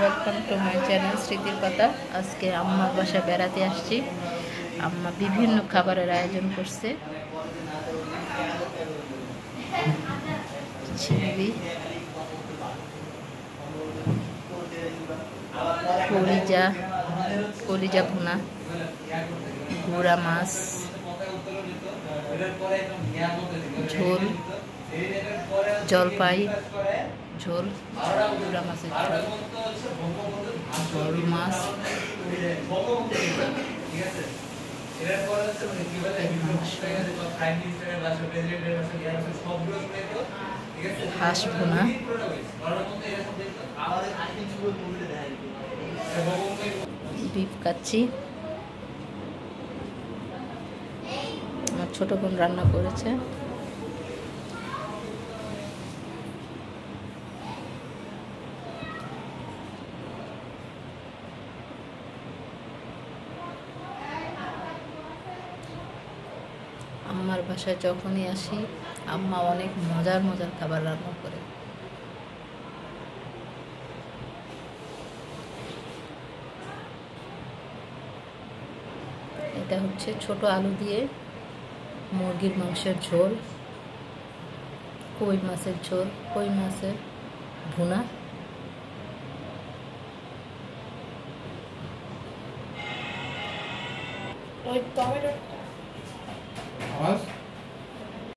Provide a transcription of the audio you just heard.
Welcome to my channel স্মৃতির কথা। আজকে আম্মার বাসায় বেড়াতে আসছি। আম্মা বিভিন্ন খাবারের আয়োজন করছে। চিংড়ি, কলিজা ভুনা, গুড়া মাছ, ঝোল, জলপাই ঝোল, গুড়া মাছের ঝোল, বড় মাছ, হাঁস ভুনা, বিফ কাচ্চি। আমার ছোট বোন রান্না করেছে। আম্মার বাসায় যখনই আসি আম্মা অনেক মজার মজার খাবার রান্না করে। এটা হচ্ছে ছোট আলু দিয়ে মুরগির মাংসের ঝোল, কই মাছের ঝোল, কই মাছের ভুনা, ওই টমেটো